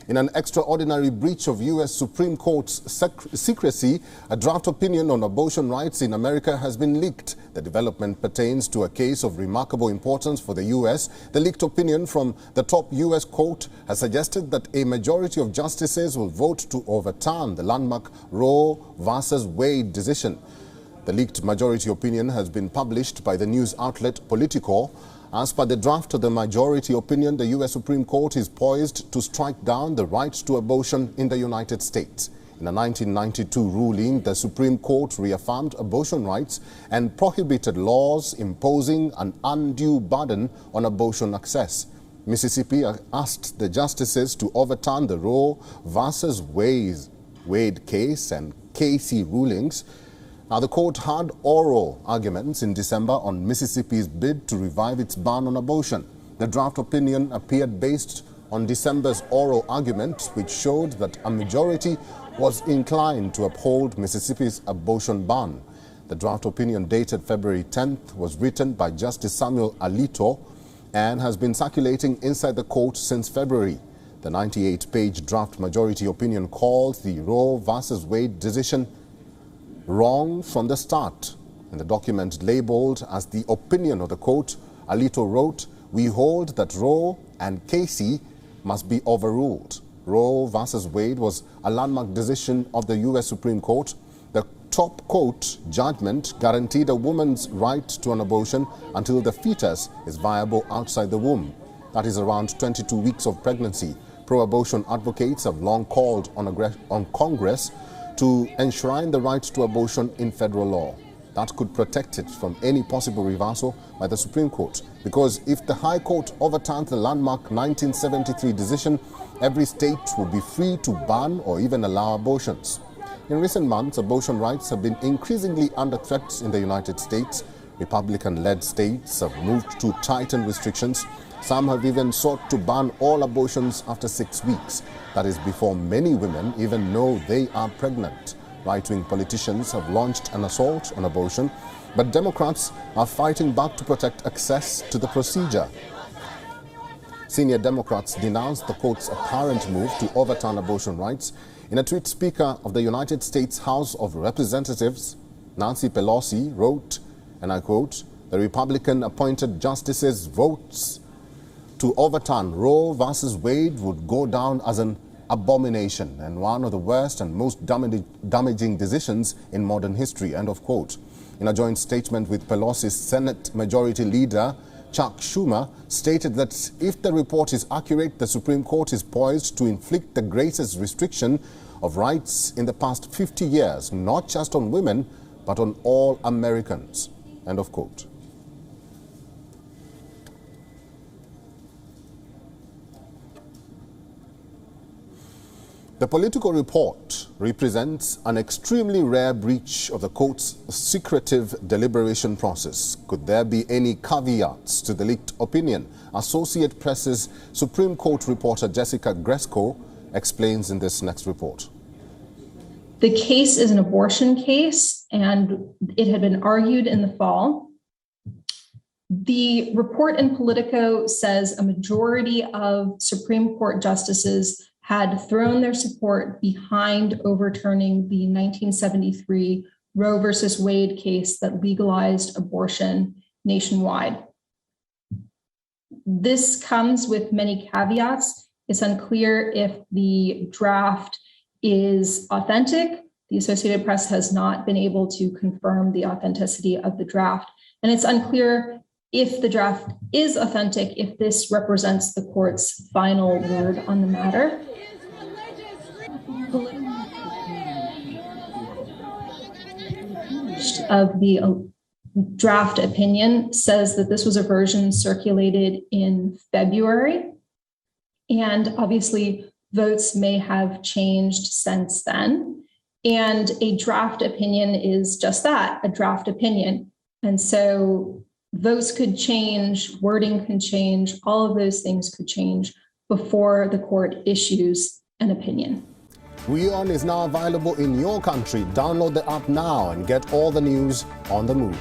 In an extraordinary breach of U.S. Supreme Court's secrecy, a draft opinion on abortion rights in America has been leaked. The development pertains to a case of remarkable importance for the U.S. The leaked opinion from the top U.S. court has suggested that a majority of justices will vote to overturn the landmark Roe v. Wade decision. The leaked majority opinion has been published by the news outlet Politico. As per the draft of the majority opinion, the U.S. Supreme Court is poised to strike down the right to abortion in the United States. In a 1992 ruling, the Supreme Court reaffirmed abortion rights and prohibited laws imposing an undue burden on abortion access. Mississippi asked the justices to overturn the Roe v. Wade case and Casey rulings. Now, the court had oral arguments in December on Mississippi's bid to revive its ban on abortion. The draft opinion appeared based on December's oral argument, which showed that a majority was inclined to uphold Mississippi's abortion ban. The draft opinion, dated February 10th, was written by Justice Samuel Alito and has been circulating inside the court since February. The 98-page draft majority opinion called the Roe v. Wade decision wrong from the start. In the document labeled as the opinion of the court, Alito wrote, "We hold that Roe and Casey must be overruled." Roe v. Wade was a landmark decision of the U.S. Supreme Court. The top court judgment guaranteed a woman's right to an abortion until the fetus is viable outside the womb. That is around 22 weeks of pregnancy. Pro-abortion advocates have long called on Congress to enshrine the right to abortion in federal law. That could protect it from any possible reversal by the Supreme Court. Because if the High Court overturns the landmark 1973 decision, every state would be free to ban or even allow abortions. In recent months, abortion rights have been increasingly under threat in the United States. Republican-led states have moved to tighten restrictions. Some have even sought to ban all abortions after 6 weeks. That is before many women even know they are pregnant. Right-wing politicians have launched an assault on abortion, but Democrats are fighting back to protect access to the procedure. Senior Democrats denounced the court's apparent move to overturn abortion rights. In a tweet, Speaker of the United States House of Representatives, Nancy Pelosi, wrote, and I quote, "The Republican-appointed justices' votes to overturn Roe v. Wade would go down as an abomination and one of the worst and most damaging decisions in modern history," end of quote. In a joint statement with Pelosi's Senate Majority Leader, Chuck Schumer, stated that if the report is accurate, the Supreme Court is poised to inflict the greatest restriction of rights in the past 50 years, not just on women, but on all Americans, end of quote. The Political report represents an extremely rare breach of the court's secretive deliberation process. Could there be any caveats to the leaked opinion? Associate Press's Supreme Court reporter Jessica Gresco explains in this next report. The case is an abortion case, and it had been argued in the fall. The report in Politico says a majority of Supreme Court justices had thrown their support behind overturning the 1973 Roe versus Wade case that legalized abortion nationwide. This comes with many caveats. It's unclear if the draft is authentic. The Associated Press has not been able to confirm the authenticity of the draft. And it's unclear if the draft is authentic, if this represents the court's final word on the matter. Of the draft opinion says that this was a version circulated in February, and obviously votes may have changed since then. And a draft opinion is just that, a draft opinion. And so votes could change, wording can change, all of those things could change before the court issues an opinion. WION is now available in your country. Download the app now and get all the news on the move.